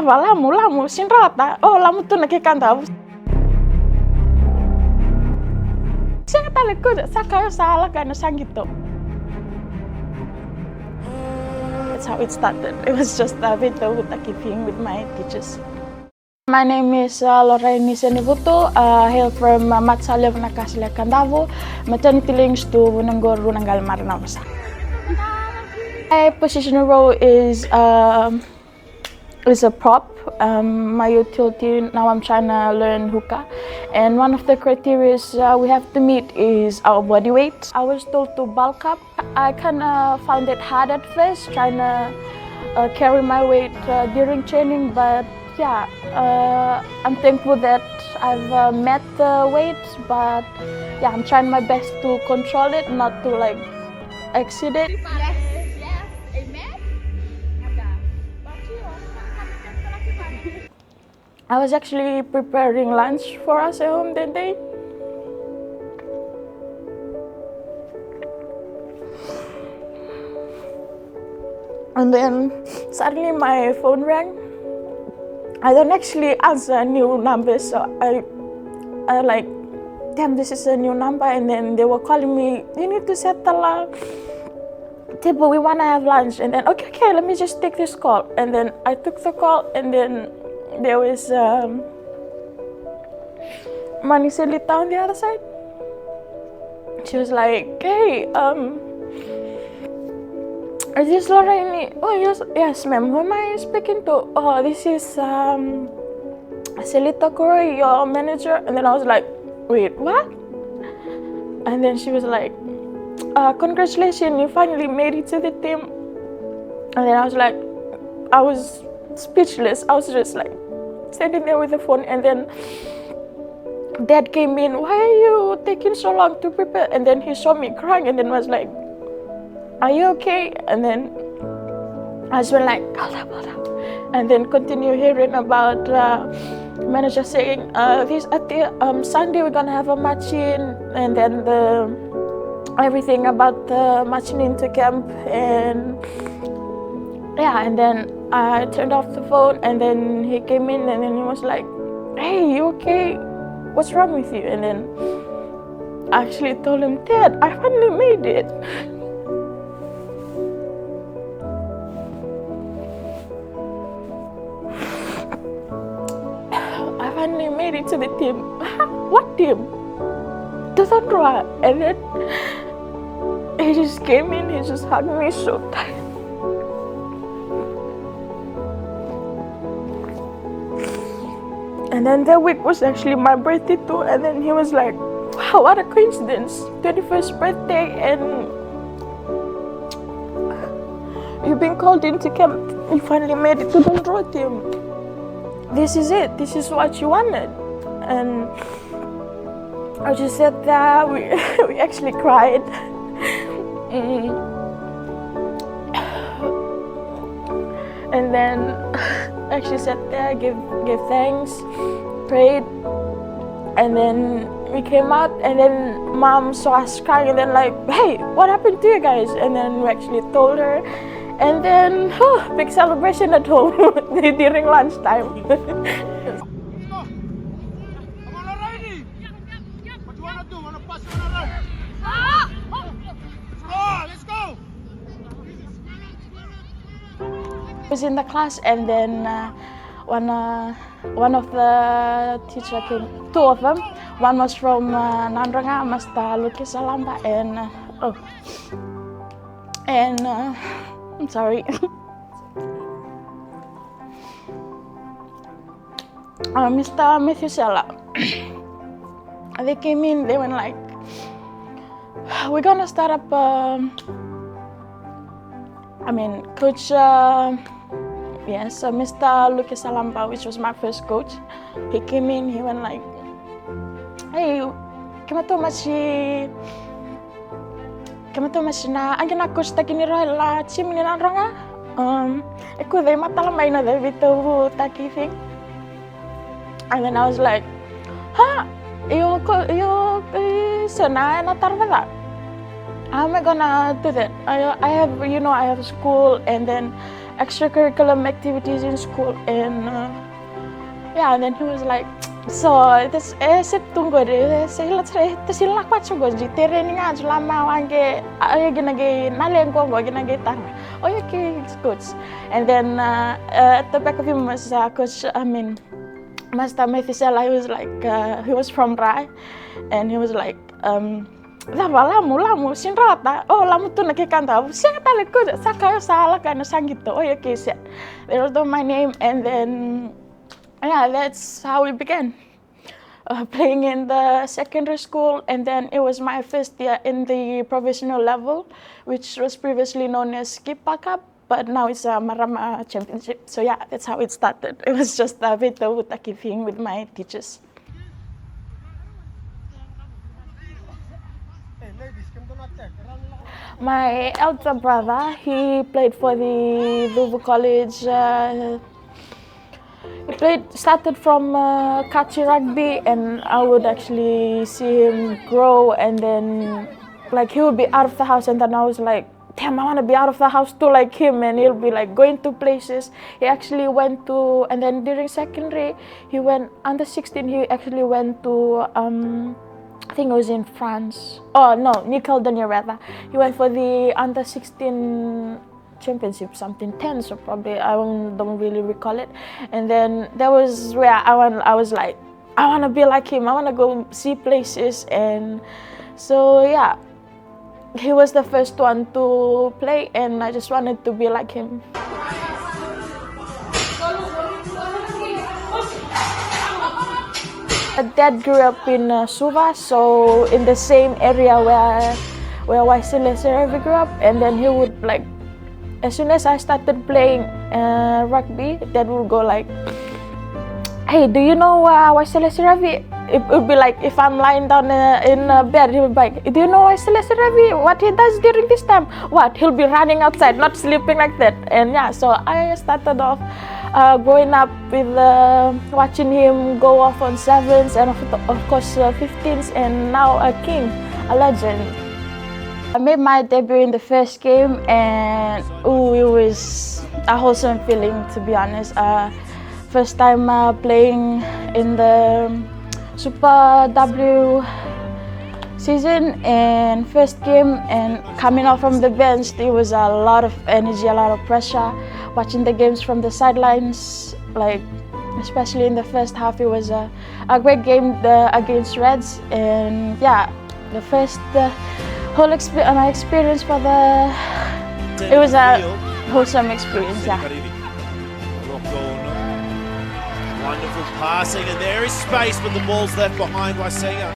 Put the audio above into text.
Lava, lamu, sinrata. Oh, lamu tu nakikanta. Siya tali ko, saka sa alaga na sangito. That's how it started. It was just a bit of thing with my teachers. My name is Loraini Senivutu. Hail from Matsalya Nakasila Kandavu. Maternity links to Vunangor Runangal Maranausa. My positional role is a prop. My utility now I'm trying to learn hookah, and one of the criteria we have to meet is our body weight. I was told to bulk up. I kind of found it hard at first trying to carry my weight during training, but yeah, I'm thankful that I've met the weight, but yeah, I'm trying my best to control it, not to like exceed it. I was actually preparing lunch for us at home that day. And then suddenly my phone rang. I don't actually answer a new number, so I like, damn, this is a new number. And then they were calling me, you need to settle table, we want to have lunch. And then, okay, let me just take this call. And then I took the call, and then there was Maniselita on the other side. She was like, hey, is this Loraini? Oh, yes, ma'am. Who am I speaking to? Oh, this is Selita Koi, your manager. And then I was like, wait, what? And then she was like, congratulations, you finally made it to the team. And then I was like, I was speechless. I was just like standing there with the phone, and then Dad came in. Why are you taking so long to prepare? And then he saw me crying, and then was like, are you okay? And then I just went like, hold up. And then continue hearing about manager saying, this at the Sunday we're gonna have a match in, and then everything about the matching into camp, and yeah, and then I turned off the phone, and then he came in, and then he was like, hey, you okay? What's wrong with you? And then I actually told him, Dad, I finally made it. I finally made it to the team. What team? To the Drua. And then he just came in, he just hugged me so tight. And then that week was actually my birthday too, and then he was like, wow, what a coincidence, 21st birthday, and you've been called into camp, you finally made it to the Drua team. This is it, this is what you wanted. And I just said that, we actually cried. And then actually sat there, gave thanks, prayed, and then we came out, and then Mom saw us crying, and then like, hey, what happened to you guys? And then we actually told her, and then big celebration at home during lunchtime. Come on, Loraini! What do you want to do? Want to pass it around? Let's go! I was in the class, and then one of the teacher came, two of them. One was from Nandranga, Masta Lukis Alamba, and I'm sorry. Mr. Methuselah. They came in, they went like, we're gonna start up, Coach, yes, Mr. Lucas Alamba, which was my first coach. He came in, he went like, hey, kamato machi na angina coach takini roy la chimni na ronga. Eku they matala maina de vitu taki thing. And then I was like, huh, you sana na tarvada. How am I gonna do that? I have school, and then extracurricular activities in school, and yeah, and then he was like, so this tunggu deh, sila kuat juga di training aja lama wange, ayo gina nalengko go gina tar. Oh yeah, okay, it's good. And then at the back of him was coach. I mean, Master Mefisela. He was like, he was from Drua, and he was like, lamu sinrata. Oh, lamu tu nak kanta. Siapa tahu ku sakayo salah kan sangito. Oh yeah, okay, said. They wrote down my name, and then yeah, that's how we began. Playing in the secondary school, and then it was my first year in the professional level, which was previously known as Kipa Cup, but now it's a Marama Championship. So yeah, that's how it started. It was just a bit of thing with my teachers. My elder brother, he played for the Drua College. He started from catchy rugby, and I would actually see him grow, and then like he would be out of the house, and then I was like, damn, I want to be out of the house too like him, and he'll be like going to places. He actually went to, and then during secondary, he went under 16, he actually went to, I think it was in France. Oh no, Nickelodeon rather. He went for the under 16 championship, something 10, so probably I don't really recall it. And then that was where I was like, I want to be like him. I want to go see places, and so yeah, he was the first one to play, and I just wanted to be like him. My dad grew up in Suva, so in the same area where Waisile Seravi grew up, and then he would like, as soon as I started playing rugby, Dad would go like, hey, do you know Waisile Seravi? It would be like, if I'm lying down in bed, he would be like, do you know Waisile Seravi? What he does during this time? What? He'll be running outside, not sleeping like that. And yeah, so I started off growing up with watching him go off on 7s and of course 15s, and now a king, a legend. I made my debut in the first game, and it was a wholesome feeling, to be honest. First time playing in the Super W season, and first game, and coming out from the bench, there was a lot of energy, a lot of pressure. Watching the games from the sidelines, like especially in the first half, it was a great game against Reds, and yeah, the whole experience for it was a wholesome experience, yeah. Wonderful passing, and there is space, but the ball's left behind by Singer.